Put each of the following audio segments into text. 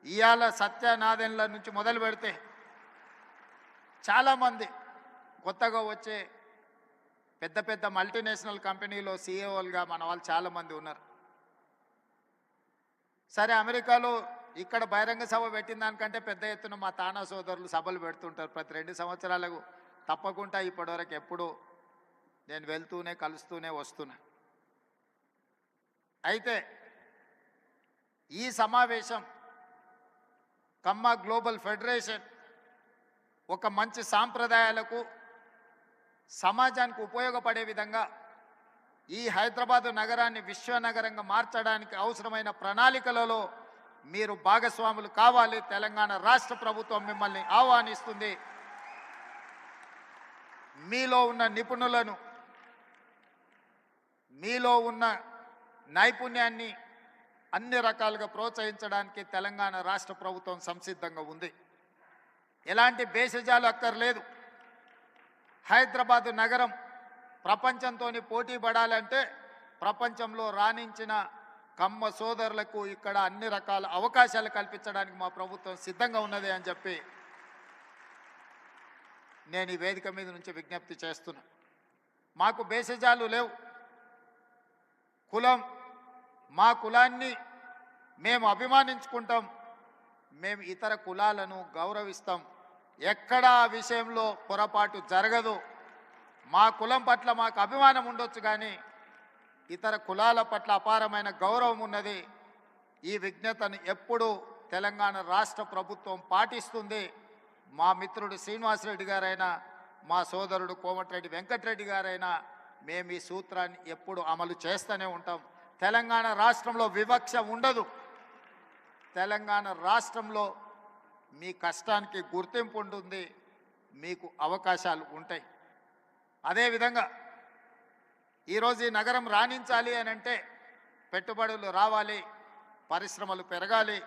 ఇవాళ సత్యనాదెన్ల నుంచి మొదలు పెడితే చాలామంది కొత్తగా వచ్చే పెద్ద పెద్ద మల్టీనేషనల్ కంపెనీలో సీఈఓలుగా మన వాళ్ళు చాలామంది ఉన్నారు. సరే, అమెరికాలో ఇక్కడ బహిరంగ సభ పెట్టిన దానికంటే పెద్ద ఎత్తున మా తానా సోదరులు సభలు పెడుతుంటారు ప్రతి 2 సంవత్సరాలకు తప్పకుండా. ఇప్పటివరకు ఎప్పుడూ నేను వెళ్తూనే కలుస్తూనే వస్తున్నా. అయితే ఈ సమావేశం కమ్మ గ్లోబల్ ఫెడరేషన్ ఒక మంచి సాంప్రదాయాలకు సమాజానికి ఉపయోగపడే విధంగా ఈ హైదరాబాదు నగరాన్ని విశ్వనగరంగా మార్చడానికి అవసరమైన ప్రణాళికలలో మీరు భాగస్వాములు కావాలి. తెలంగాణ రాష్ట్ర ప్రభుత్వం మిమ్మల్ని ఆహ్వానిస్తుంది. మీలో ఉన్న నిపుణులను, మీలో ఉన్న నైపుణ్యాన్ని అన్ని రకాలుగా ప్రోత్సహించడానికి తెలంగాణ రాష్ట్ర ప్రభుత్వం సంసిద్ధంగా ఉంది. ఎలాంటి భేషజాలు అక్కర్లేదు. హైదరాబాదు నగరం ప్రపంచంతో పోటీ పడాలంటే ప్రపంచంలో రాణించిన కమ్మ సోదరులకు ఇక్కడ అన్ని రకాల అవకాశాలు కల్పించడానికి మా ప్రభుత్వం సిద్ధంగా ఉన్నది అని చెప్పి నేను ఈ వేదిక మీద నుంచి విజ్ఞప్తి చేస్తున్నా. మాకు భేషజాలు లేవు. కులం, మా కులాన్ని మేము అభిమానించుకుంటాం. మేము ఇతర కులాలను గౌరవిస్తాం. ఎక్కడా ఆ విషయంలో పొరపాటు జరగదు. మా కులం పట్ల మాకు అభిమానం ఉండొచ్చు, కానీ ఇతర కులాల పట్ల అపారమైన గౌరవం ఉన్నది. ఈ విజ్ఞతను ఎప్పుడూ తెలంగాణ రాష్ట్ర ప్రభుత్వం పాటిస్తుంది. మా మిత్రుడు శ్రీనివాసరెడ్డి గారైనా, మా సోదరుడు కోమటిరెడ్డి వెంకటరెడ్డి గారైనా మేము ఈ సూత్రాన్ని ఎప్పుడు అమలు చేస్తూనే ఉంటాం. తెలంగాణ రాష్ట్రంలో వివక్ష ఉండదు. తెలంగాణ రాష్ట్రంలో మీ కష్టానికి గుర్తింపు ఉంటుంది, మీకు అవకాశాలు ఉంటాయి. అదేవిధంగా ఈరోజు ఈ నగరం రాణించాలి అని అంటే పెట్టుబడులు రావాలి, పరిశ్రమలు పెరగాలి,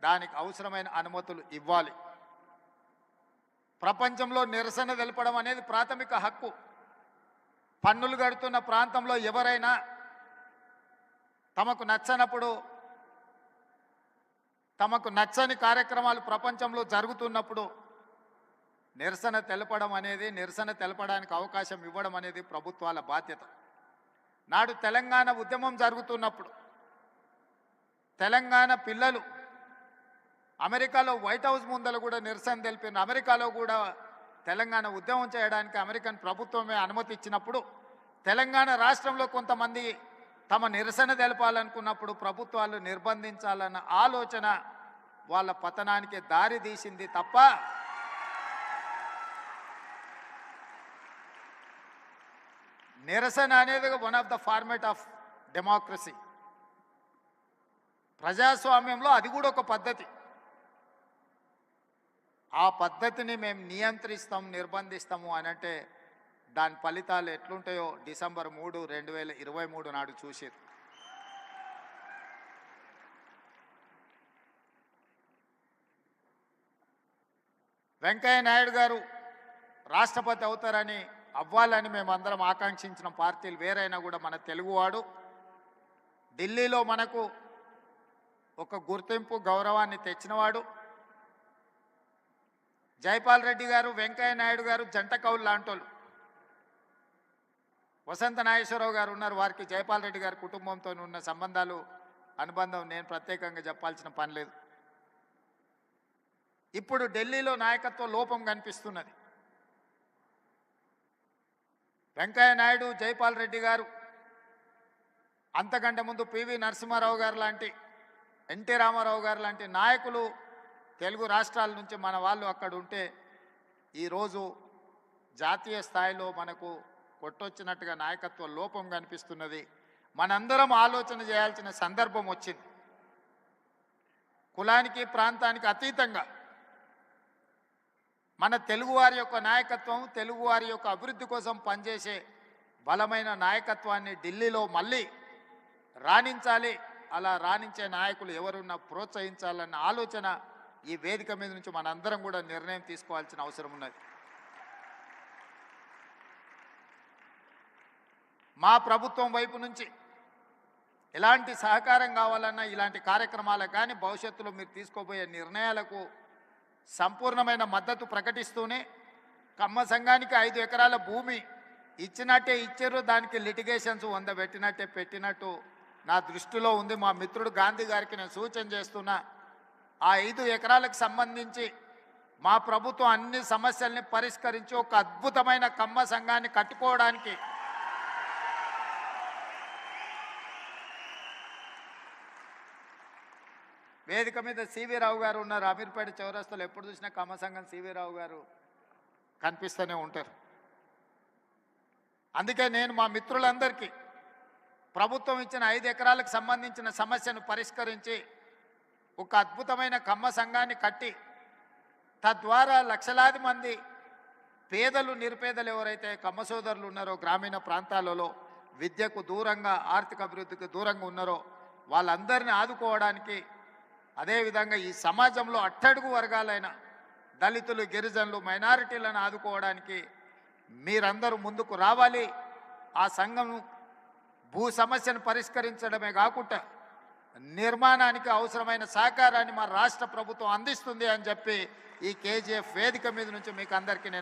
దానికి అవసరమైన అనుమతులు ఇవ్వాలి. ప్రపంచంలో నిరసన తెలపడం అనేది ప్రాథమిక హక్కు. పన్నులు కడుతున్న ప్రాంతంలో ఎవరైనా తమకు నచ్చనప్పుడు, తమకు నచ్చని కార్యక్రమాలు ప్రపంచంలో జరుగుతున్నప్పుడు నిరసన తెలపడం అనేది, నిరసన తెలపడానికి అవకాశం ఇవ్వడం అనేది ప్రభుత్వాల బాధ్యత. నాడు తెలంగాణ ఉద్యమం జరుగుతున్నప్పుడు తెలంగాణ పిల్లలు అమెరికాలో వైట్ హౌస్ ముందర కూడా నిరసన తెలిపిన, అమెరికాలో కూడా తెలంగాణ ఉద్యమం చేయడానికి అమెరికన్ ప్రభుత్వమే అనుమతి ఇచ్చినప్పుడు తెలంగాణ రాష్ట్రంలో కొంతమంది తమ నిరసన తెలపాలనుకున్నప్పుడు ప్రభుత్వాలు నిర్బంధించాలన్న ఆలోచన వాళ్ళ పతనానికి దారి తీసింది తప్ప నిరసన అనేది one of the format of democracy. ప్రజాస్వామ్యంలో అది కూడా ఒక పద్ధతి. ఆ పద్ధతిని మేము నియంత్రిస్తాం, నిర్బంధిస్తాము అని అంటే దాని ఫలితాలు ఎట్లుంటాయో డిసెంబర్ 3, 2023 నాడు చూసారు. వెంకయ్య నాయుడు గారు రాష్ట్రపతి అవుతారని, అవ్వాలని మేమందరం ఆకాంక్షించిన పార్టీలు వేరైనా కూడా మన తెలుగువాడు ఢిల్లీలో మనకు ఒక గుర్తింపు, గౌరవాన్ని తెచ్చినవాడు. జైపాల్ రెడ్డి గారు, వెంకయ్య నాయుడు గారు జంట కౌలు లాంటోళ్ళు. వసంత నాగేశ్వరరావు గారు ఉన్నారు, వారికి జైపాల్ రెడ్డి గారి కుటుంబంతో ఉన్న సంబంధాలు, అనుబంధం నేను ప్రత్యేకంగా చెప్పాల్సిన పని లేదు. ఇప్పుడు ఢిల్లీలో నాయకత్వ లోపం కనిపిస్తున్నది. వెంకయ్య నాయుడు, జైపాల్ రెడ్డి గారు, అంతకంటే ముందు పివి నరసింహారావు గారు లాంటి, ఎన్టీ రామారావు గారు లాంటి నాయకులు తెలుగు రాష్ట్రాల నుంచి మన వాళ్ళు అక్కడ ఉంటే ఈరోజు జాతీయ స్థాయిలో మనకు కొట్టొచ్చినట్టుగా నాయకత్వ లోపం కనిపిస్తున్నది. మనందరం ఆలోచన చేయాల్సిన సందర్భం వచ్చింది. కులానికి, ప్రాంతానికి అతీతంగా మన తెలుగువారి యొక్క నాయకత్వం, తెలుగువారి యొక్క అభివృద్ధి కోసం పనిచేసే బలమైన నాయకత్వాన్ని ఢిల్లీలో మళ్ళీ రాణించాలి. అలా రాణించే నాయకులు ఎవరున్నా ప్రోత్సహించాలన్న ఆలోచన ఈ వేదిక మీద నుంచి మనందరం కూడా నిర్ణయం తీసుకోవాల్సిన అవసరం ఉన్నది. మా ప్రభుత్వం వైపు నుంచి ఎలాంటి సహకారం కావాలన్నా ఇలాంటి కార్యక్రమాలకు కానీ భవిష్యత్తులో మీరు తీసుకోబోయే నిర్ణయాలకు సంపూర్ణమైన మద్దతు ప్రకటిస్తూనే కమ్మ సంఘానికి 5 ఎకరాల భూమి ఇచ్చినట్టే ఇచ్చారు, దానికి లిటిగేషన్స్ 100 పెట్టినట్టే పెట్టినట్టు నా దృష్టిలో ఉంది. మా మిత్రుడు గాంధీ గారికి నేను సూచన చేస్తున్నా, ఆ 5 ఎకరాలకు సంబంధించి మా ప్రభుత్వం అన్ని సమస్యల్ని పరిష్కరించి ఒక అద్భుతమైన కమ్మ సంఘాన్ని కట్టుకోవడానికి వేదిక మీద సివి రావు గారు ఉన్నారు. అమీర్పేట చౌరస్తాలో ఎప్పుడు చూసినా కమ్మ సంఘం సివి రావు గారు కనిపిస్తూనే ఉంటారు. అందుకే నేను మా మిత్రులందరికీ ప్రభుత్వం ఇచ్చిన 5 ఎకరాలకు సంబంధించిన సమస్యను పరిష్కరించి ఒక అద్భుతమైన కమ్మ సంఘాన్ని కట్టి తద్వారా లక్షలాది మంది పేదలు నిరుపేదలు ఎవరైతే కమ్మ సోదరులు ఉన్నారో గ్రామీణ ప్రాంతాలలో విద్యకు దూరంగా ఆర్థిక అభివృద్ధికి దూరంగా ఉన్నారో వాళ్ళందరినీ ఆదుకోవడానికి, అదేవిధంగా ఈ సమాజంలో అట్టడుగు వర్గాలైన దళితులు, గిరిజనులు, మైనారిటీలను ఆదుకోవడానికి మీరందరూ ముందుకు రావాలి. ఆ సంఘం భూ సమస్యను పరిష్కరించడమే కాకుండా నిర్మాణానికి అవసరమైన సహకారాన్ని మా రాష్ట్ర ప్రభుత్వం అందిస్తుంది అని చెప్పి ఈ కేజీఎఫ్ వేదిక మీద నుంచి మీకు అందరికీ నేను